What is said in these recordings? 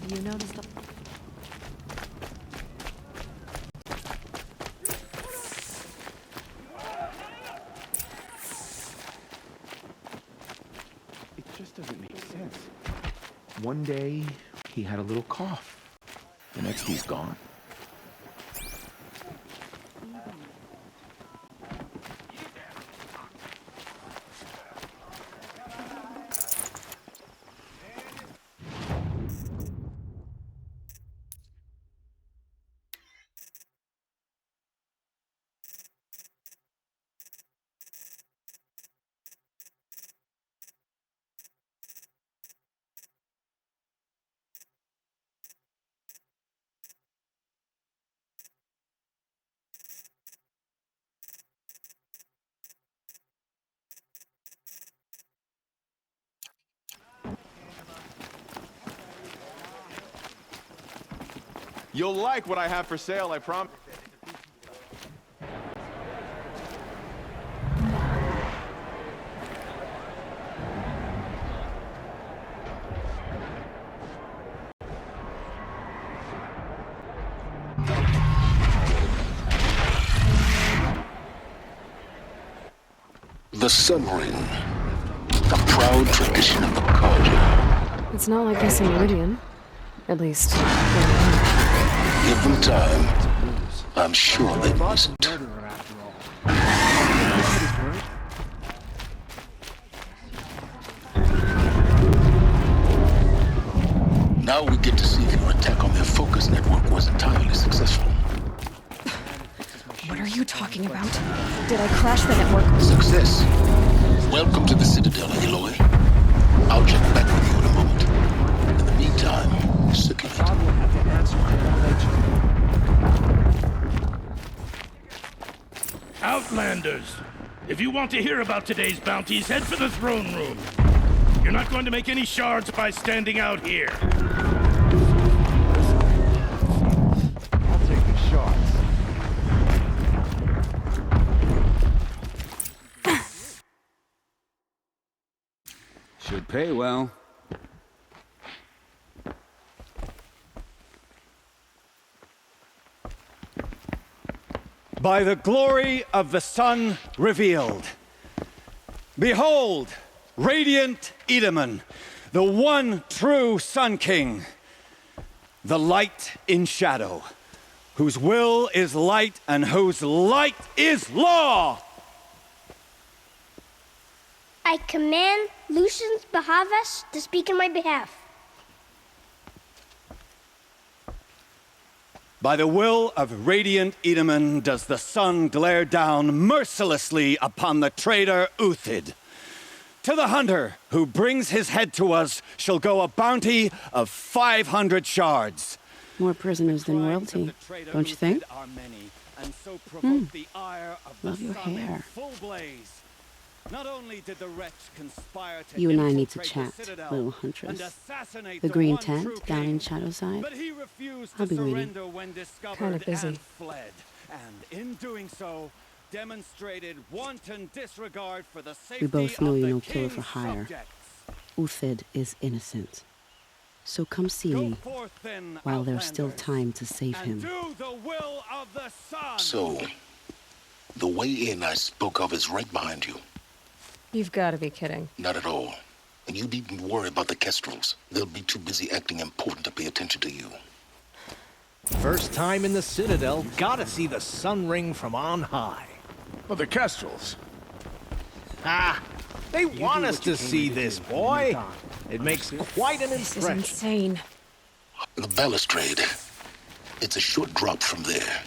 you noticed the... It just doesn't make sense. One day, he had a little cough. The next he's gone. You'll like what I have for sale, I promise. The Sun Ring, a proud tradition of the Carja. It's not like this in Meridian. At least, Give them time. I'm sure they mustn't. Now we get to see if your attack on their focus network was entirely successful. what are you talking about? Did I crash the network? Success. Welcome to the Citadel, Aloy. I'll check back with you in a moment. In the meantime, circulate. Outlanders! If you want to hear about today's bounties, head for the throne room. You're not going to make any shards by standing out here. I'll take the shots. Should pay well. By the glory of the sun revealed. Behold, radiant Edaman, the one true Sun King, the light in shadow, whose will is light and whose light is law! I command Lucius Bahavas to speak in my behalf. By the will of radiant Edaman does the sun glare down mercilessly upon the traitor Uthid. To the hunter who brings his head to us shall go a bounty of 500 shards. More prisoners than royalty, don't you think? Love your hair. Not only did the wretch conspire to You and I need to infiltrate chat, the Citadel little and huntress. assassinate The green one tent true down king, in Shadowside. but he refused I'll to be waiting. surrender when discovered Kinda busy. and fled. And in doing so, demonstrated wanton disregard for the safety We both know of you're the no killer king's for hire. subjects. Uthid is innocent. So come see Go me forth then, while there's still Outlanders, time to save and him. do the will of the sun. So, the way in I spoke of is right behind you. You've got to be kidding. Not at all. And you needn't worry about the Kestrels. They'll be too busy acting important to pay attention to you. First time in the Citadel, gotta see the sun ring from on high. Well, the Kestrels. Ah, they want us to see this, boy. It makes quite an This is impression. insane. The balustrade. It's a short drop from there.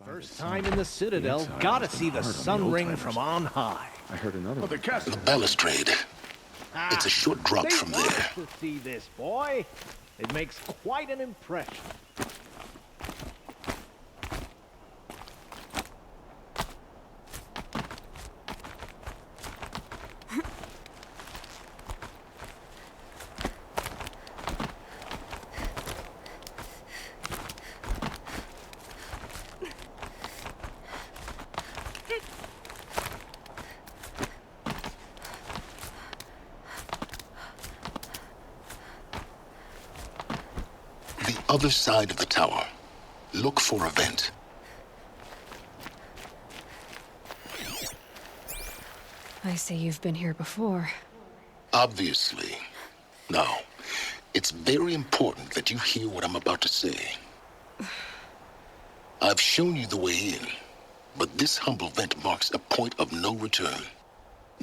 First time in the Citadel, gotta see the sun ring from on high. I heard another Well, the one. Kestrels. The balustrade. Ah, It's a short drop they from want there. us to see this, boy. It makes quite an impression. other side of the tower. Look for a vent. I see you've been here before. Obviously. Now, it's very important that you hear what I'm about to say. I've shown you the way in, but this humble vent marks a point of no return.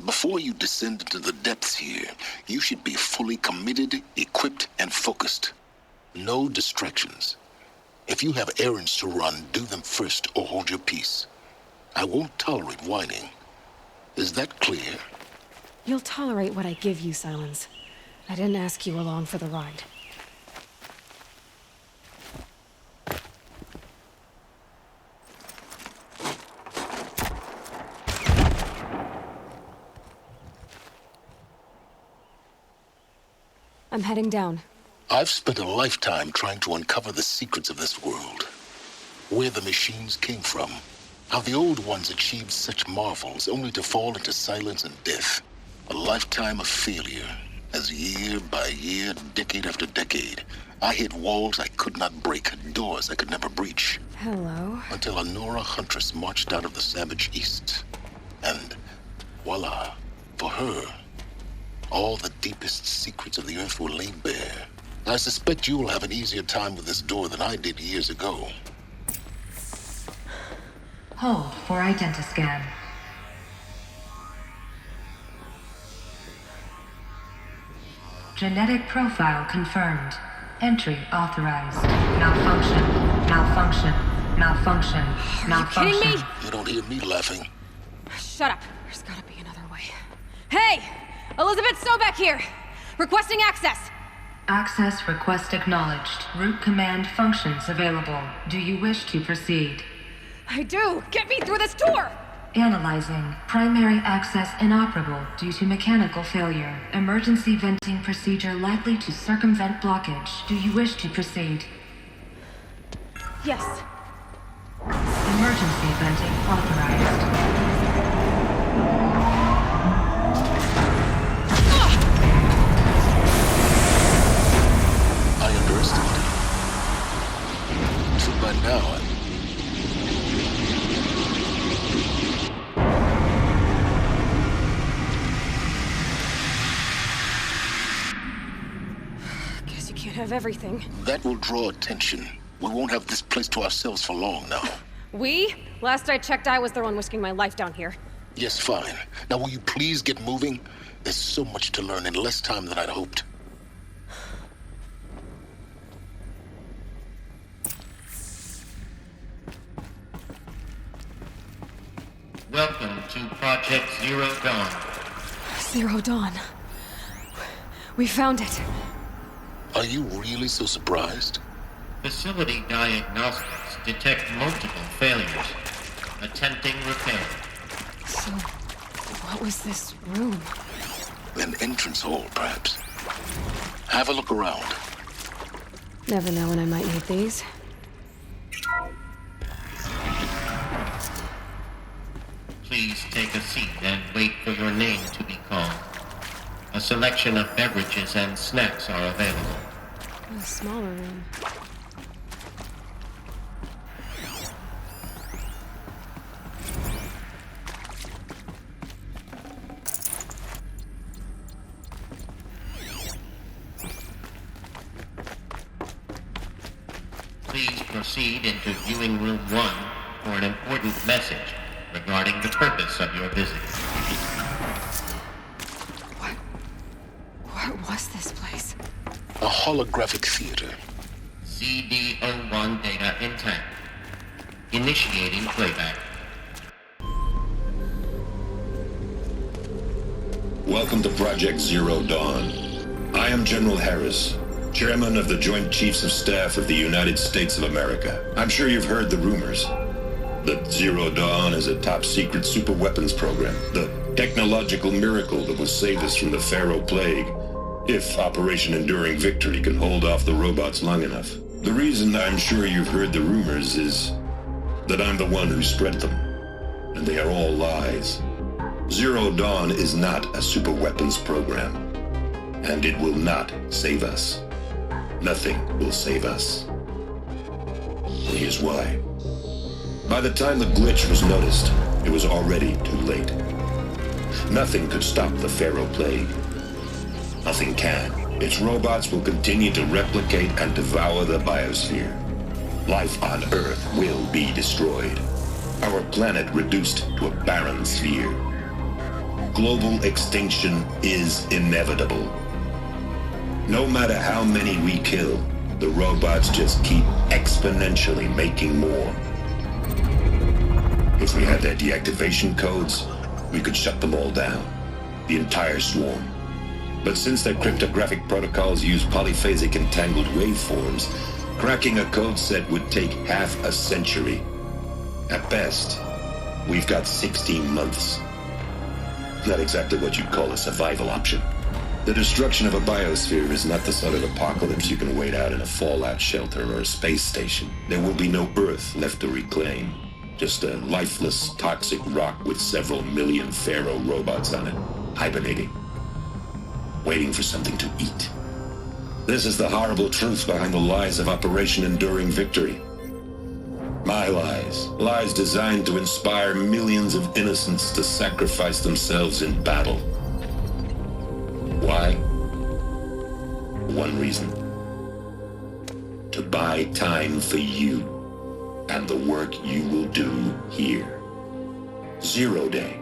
Before you descend into the depths here, you should be fully committed, equipped, and focused. No distractions. If you have errands to run, do them first or hold your peace. I won't tolerate whining. Is that clear? You'll tolerate what I give you, Silence. I didn't ask you along for the ride. I'm heading down. I've spent a lifetime trying to uncover the secrets of this world. Where the machines came from. How the old ones achieved such marvels only to fall into silence and death. A lifetime of failure, as year by year, decade after decade, I hit walls I could not break, doors I could never breach. Hello. Until a Nora huntress marched out of the savage east. And voila, for her, all the deepest secrets of the earth were laid bare. I suspect you will have an easier time with this door than I did years ago. Hold for identiscan. Genetic profile confirmed. Entry authorized. Malfunction. Malfunction. Malfunction. Malfunction. Are you kidding me? You don't hear me laughing. Shut up. There's gotta be another way. Hey! Elizabeth Sobeck here! Requesting access! Access request acknowledged. Root command functions available. Do you wish to proceed? I do! Get me through this door! Analyzing. Primary access inoperable due to mechanical failure. Emergency venting procedure likely to circumvent blockage. Do you wish to proceed? Yes. Emergency venting authorized. I underestimated. So by now, Guess you can't have everything. that will draw attention. We won't have this place to ourselves for long now. We? Last I checked, I was the one risking my life down here. Yes, fine. Now will you please get moving? There's so much to learn in less time than I'd hoped. Welcome to Project Zero Dawn. Zero Dawn. We found it. Are you really so surprised? Facility diagnostics detect multiple failures. Attempting repair. So, what was this room? An entrance hall, perhaps. Have a look around. Never know when I might need these. Please take a seat and wait for your name to be called. A selection of beverages and snacks are available. A smaller room. Please proceed into viewing room 1 for an important message regarding the purpose of your visit. What was this place? A holographic theater. CD01 data intact. Initiating playback. Welcome to Project Zero Dawn. I am General Harris, Chairman of the Joint Chiefs of Staff of the United States of America. I'm sure you've heard the rumors that Zero Dawn is a top-secret superweapons program, the technological miracle that will save us from the Pharaoh Plague, if Operation Enduring Victory can hold off the robots long enough. The reason I'm sure you've heard the rumors is that I'm the one who spread them, and they are all lies. Zero Dawn is not a superweapons program, and it will not save us. Nothing will save us. And here's why. By the time the glitch was noticed, it was already too late. Nothing could stop the Pharaoh plague. Nothing can. Its robots will continue to replicate and devour the biosphere. Life on Earth will be destroyed. Our planet reduced to a barren sphere. Global extinction is inevitable. No matter how many we kill, the robots just keep exponentially making more. If we had their deactivation codes, we could shut them all down. The entire swarm. But since their cryptographic protocols use polyphasic entangled waveforms, cracking a code set would take half a century. At best, we've got 16 months. Not exactly what you'd call a survival option. The destruction of a biosphere is not the sort of apocalypse you can wait out in a fallout shelter or a space station. There will be no Earth left to reclaim. Just a lifeless, toxic rock with several million Pharaoh robots on it, hibernating, waiting for something to eat. This is the horrible truth behind the lies of Operation Enduring Victory. My lies. Lies designed to inspire millions of innocents to sacrifice themselves in battle. Why? One reason. To buy time for you and the work you will do here. 0 Day.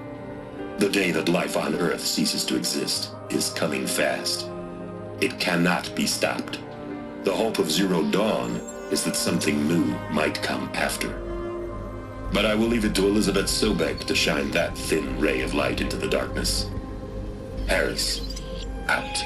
The day that life on Earth ceases to exist is coming fast. It cannot be stopped. The hope of Zero Dawn is that something new might come after. But I will leave it to Elizabeth Sobek to shine that thin ray of light into the darkness. Harris, out.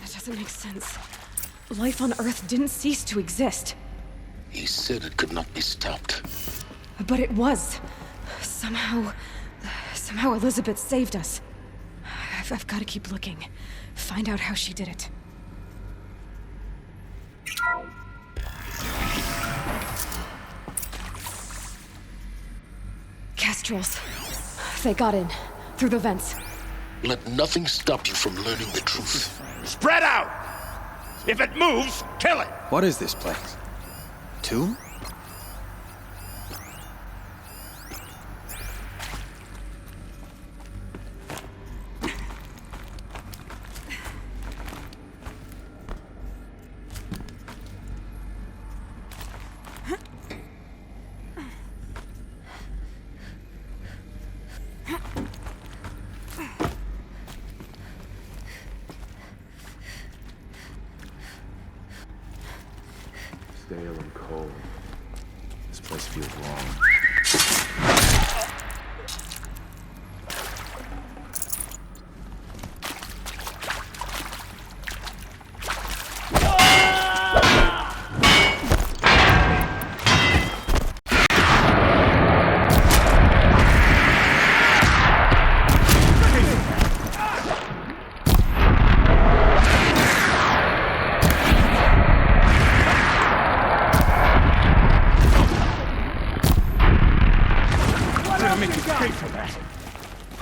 That doesn't make sense. Life on Earth didn't cease to exist. He said it could not be stopped. But it was. Somehow Elizabeth saved us. I've got to keep looking. Find out how she did it. Kestrels. They got in. Through the vents. Let nothing stop you from learning the truth. Spread out! If it moves, kill it! What is this place? Tomb? Stale and cold. This place feels wrong.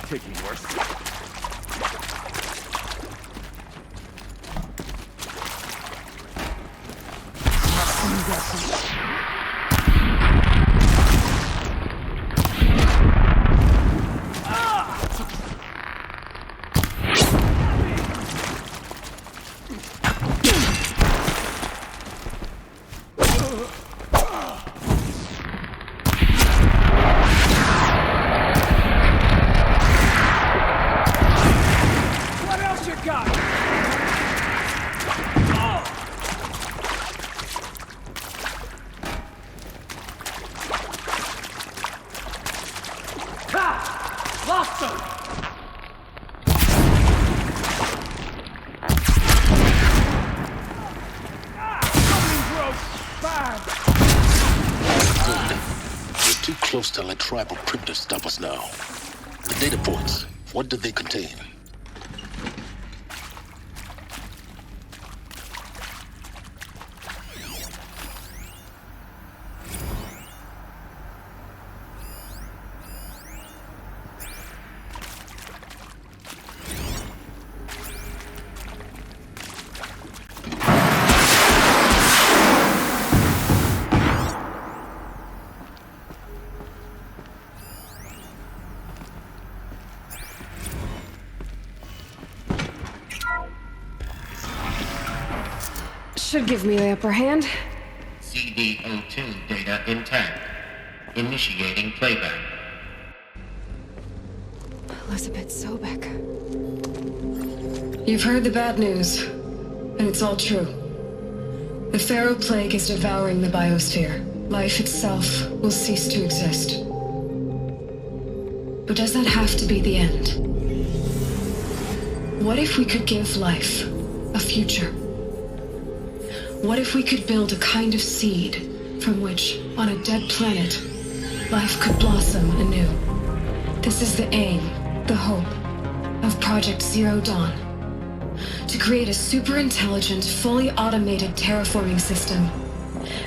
Taking worse. Close to let tribal printers stop us now. The data points, what do they contain? should give me the upper hand. CD02 data intact. Initiating playback. Elizabeth Sobek. You've heard the bad news, and it's all true. The Pharaoh Plague is devouring the biosphere. Life itself will cease to exist. But does that have to be the end? What if we could give life a future? What if we could build a kind of seed from which, on a dead planet, life could blossom anew? This is the aim, the hope, of Project Zero Dawn. To create a super-intelligent, fully automated terraforming system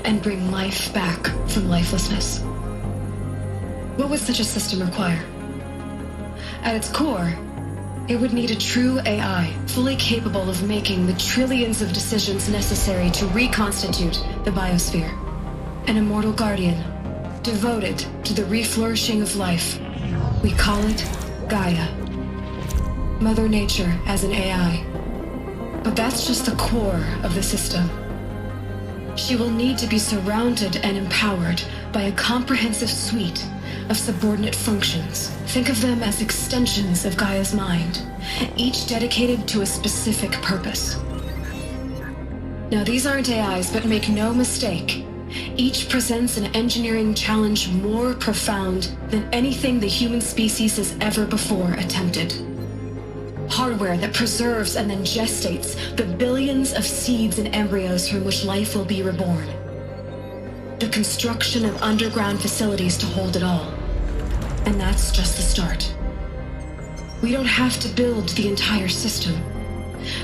and bring life back from lifelessness. What would such a system require? At its core, it would need a true AI, fully capable of making the trillions of decisions necessary to reconstitute the biosphere. An immortal guardian, devoted to the reflourishing of life. We call it Gaia. Mother Nature as an AI. But that's just the core of the system. She will need to be surrounded and empowered by a comprehensive suite of subordinate functions. Think of them as extensions of Gaia's mind, each dedicated to a specific purpose. Now, these aren't AIs, but make no mistake, each presents an engineering challenge more profound than anything the human species has ever before attempted. Hardware that preserves and then gestates the billions of seeds and embryos from which life will be reborn. The construction of underground facilities to hold it all. And that's just the start. We don't have to build the entire system.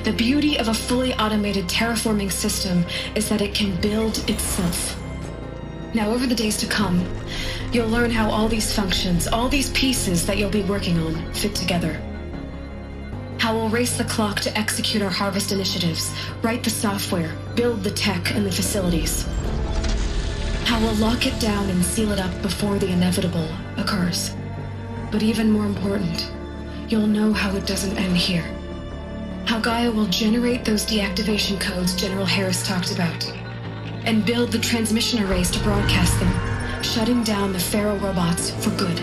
The beauty of a fully automated terraforming system is that it can build itself. Now, over the days to come, you'll learn how all these functions, all these pieces that you'll be working on, fit together. How we'll race the clock to execute our harvest initiatives, write the software, build the tech and the facilities. How we'll lock it down and seal it up before the inevitable occurs. But even more important, you'll know how it doesn't end here. How Gaia will generate those deactivation codes General Harris talked about, and build the transmission arrays to broadcast them, shutting down the Pharaoh robots for good.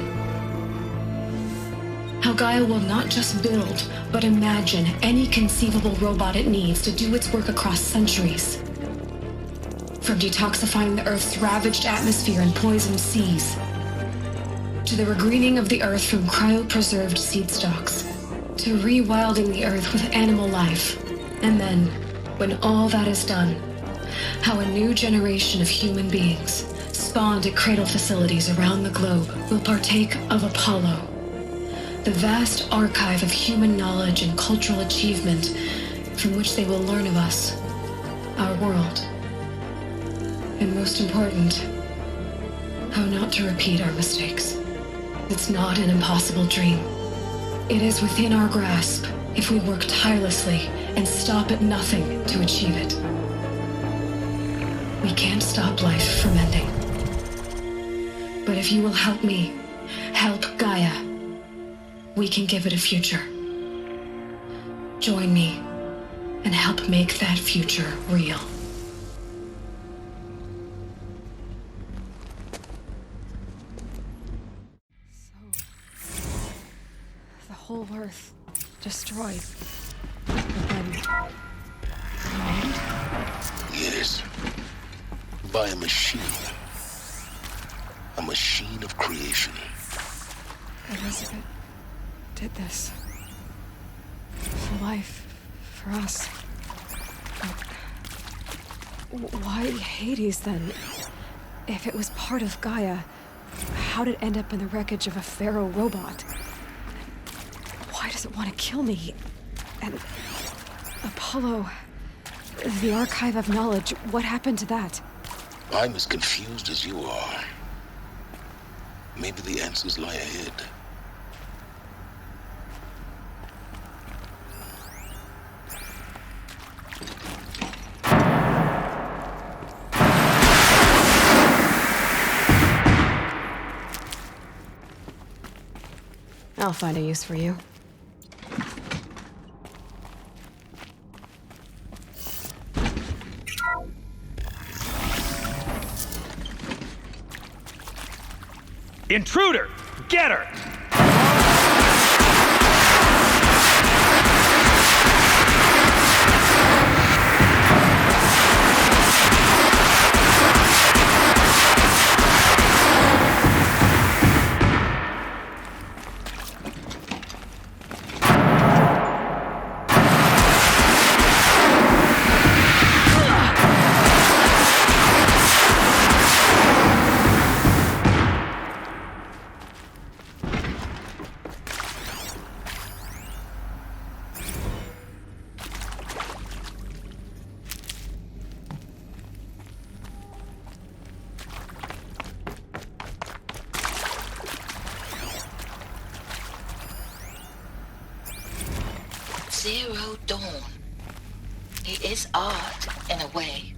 How Gaia will not just build, but imagine any conceivable robot it needs to do its work across centuries. From detoxifying the Earth's ravaged atmosphere and poisoned seas, to the regreening of the Earth from cryopreserved seed stalks, to rewilding the Earth with animal life. And then, when all that is done, how a new generation of human beings, spawned at cradle facilities around the globe, will partake of Apollo, the vast archive of human knowledge and cultural achievement from which they will learn of us, our world. And most important, how not to repeat our mistakes. It's not an impossible dream. It is within our grasp if we work tirelessly and stop at nothing to achieve it. We can't stop life from ending. But if you will help me, help Gaia, we can give it a future. Join me and help make that future real. The whole Earth destroyed. But then... made? Yes. By a machine. A machine of creation. Elizabeth did this. For life. For us. But why Hades, then? If it was part of Gaia, how did it end up in the wreckage of a Pharaoh robot? Why does it want to kill me? And Apollo, the archive of knowledge, what happened to that? I'm as confused as you are. Maybe the answers lie ahead. I'll find a use for you. Intruder! Get her! Zero Dawn. It is art, in a way.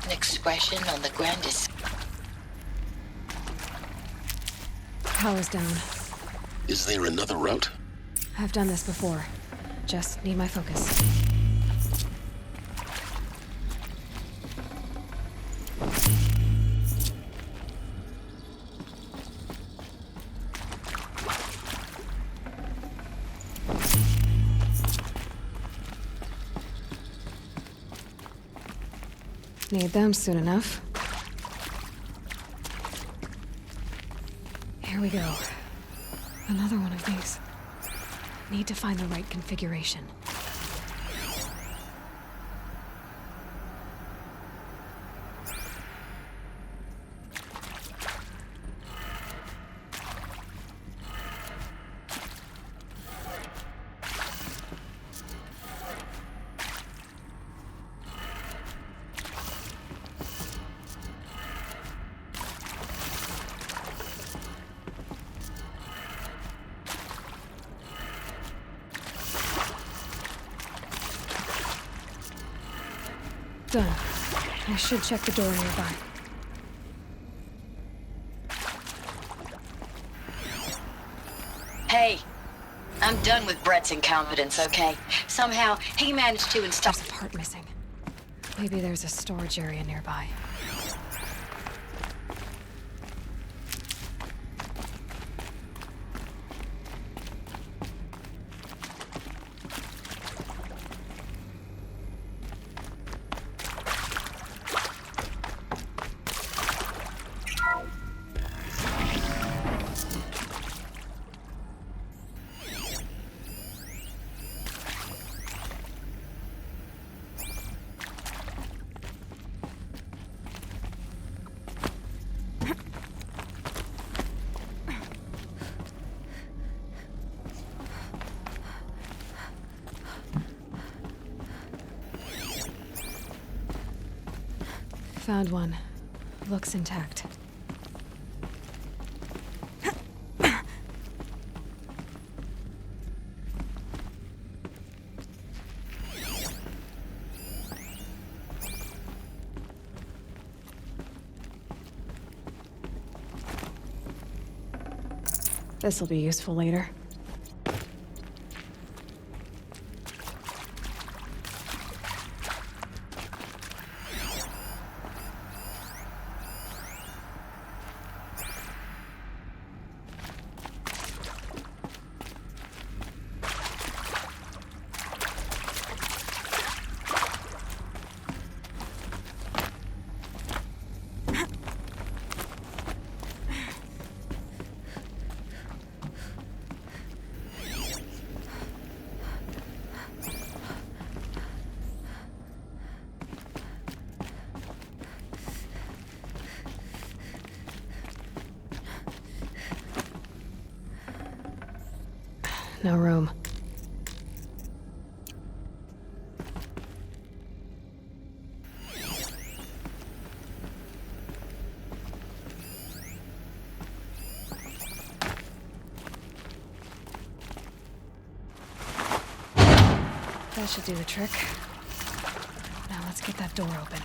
An expression on the grandest. Power's down. Is there another route? I've done this before. Just need my focus. Need them soon enough. Here we go. Another one of these. Need to find the right configuration. Done. I should check the door nearby. Hey, I'm done with Brett's incompetence, okay? Somehow, he managed to install... There's a part missing. Maybe there's a storage area nearby. Found one. Looks intact. This'll be useful later. No room. That should do the trick. Now let's get that door open.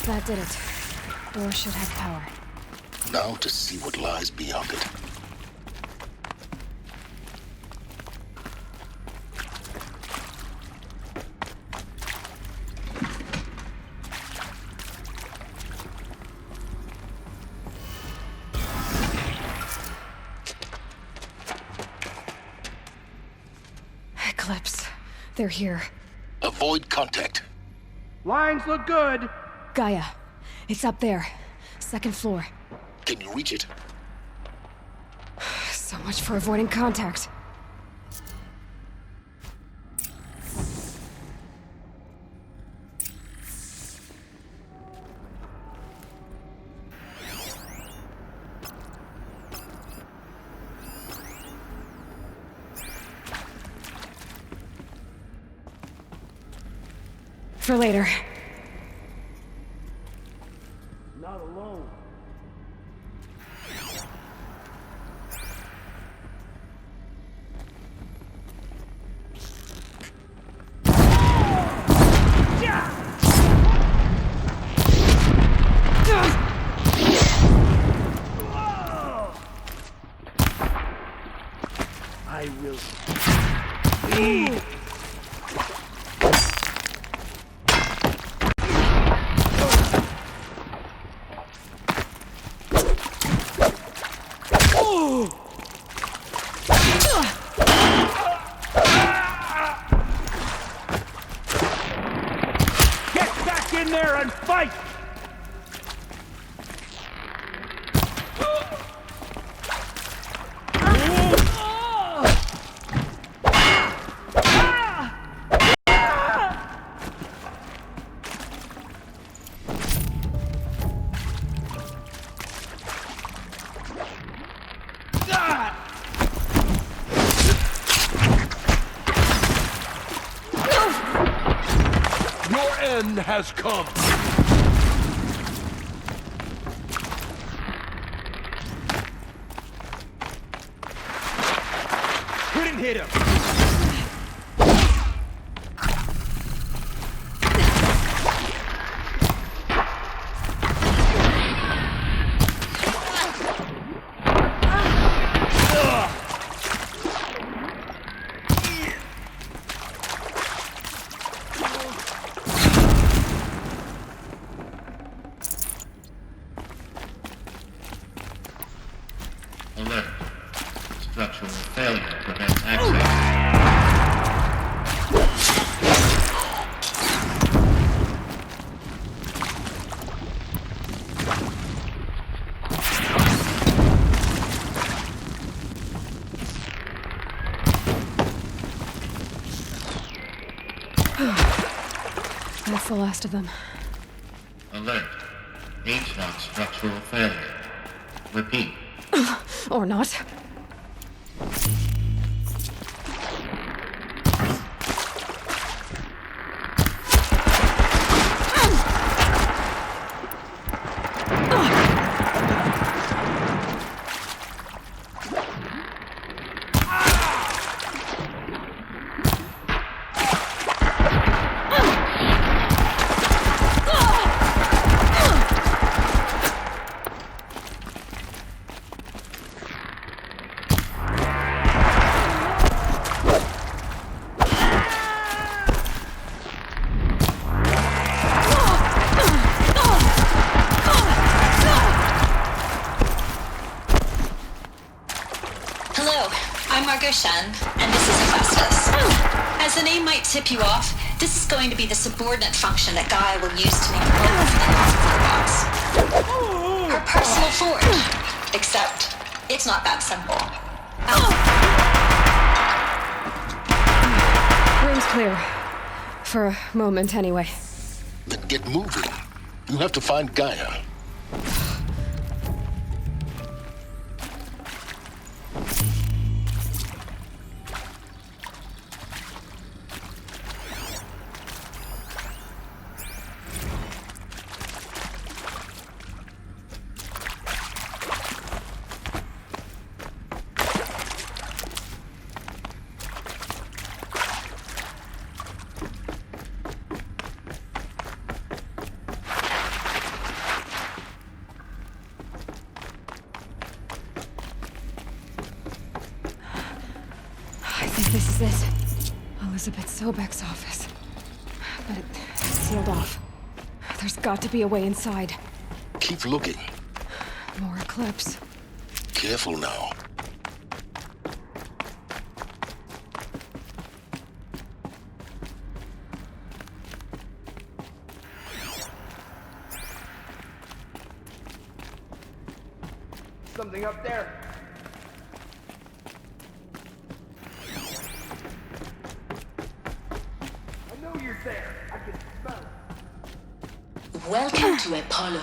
that did it. Door should have power. Now to see what lies beyond it. Eclipse. They're here. Avoid contact. Lines look good. Gaia. It's up there. Second floor. Can you reach it? So much for avoiding contact. For later. Not alone. I will. Get back in there and fight! Your end has come. Couldn't hit him. Alert. Structural failure prevents access. That's the last of them. Alert. HVAC structural failure. Repeat. Or not. And this is Hephaestus. As the name might tip you off, this is going to be the subordinate function that Gaia will use to make robots. Her personal forge. Except, it's not that simple. Room's clear. For a moment, anyway. Then get moving. You have to find Gaia. This is it. Elizabeth Sobek's office. But it's sealed off. There's got to be a way inside. Keep looking. More Eclipse. Careful now. Something up there. I know you're there. I can smell it. Welcome to Apollo,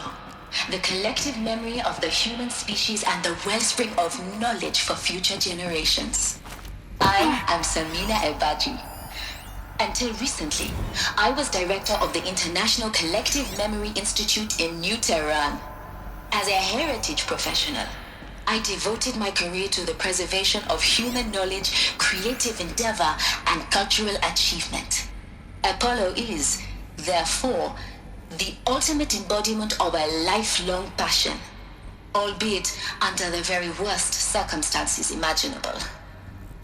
the collective memory of the human species and the wellspring of knowledge for future generations. I am Samina Ebaji. Until recently, I was director of the International Collective Memory Institute in New Tehran. As a heritage professional, I devoted my career to the preservation of human knowledge, creative endeavor, and cultural achievement. Apollo is, therefore, the ultimate embodiment of a lifelong passion, albeit under the very worst circumstances imaginable.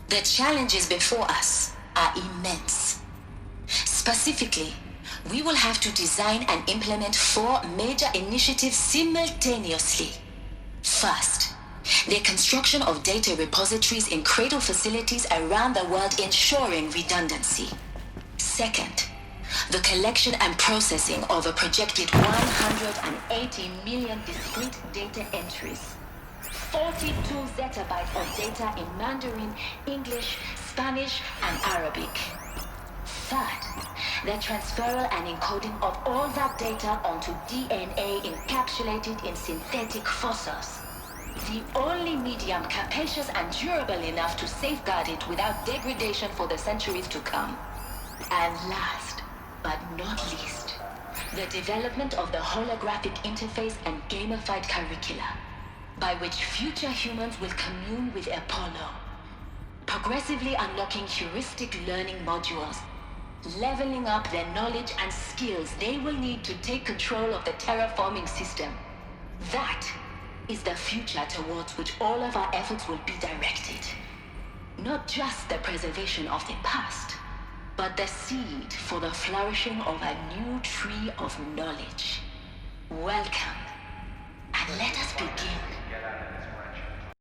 The challenges before us are immense. Specifically, we will have to design and implement 4 major initiatives simultaneously. First, the construction of data repositories in cradle facilities around the world ensuring redundancy. Second, the collection and processing of a projected 180 million discrete data entries. 42 zettabytes of data in Mandarin, English, Spanish, and Arabic. Third, the transferal and encoding of all that data onto DNA encapsulated in synthetic fossils. The only medium capacious and durable enough to safeguard it without degradation for the centuries to come. And last, but not least, the development of the holographic interface and gamified curricula, by which future humans will commune with Apollo, progressively unlocking heuristic learning modules, leveling up their knowledge and skills they will need to take control of the terraforming system. That is the future towards which all of our efforts will be directed. Not just the preservation of the past, but the seed for the flourishing of a new tree of knowledge. Welcome, and let us begin.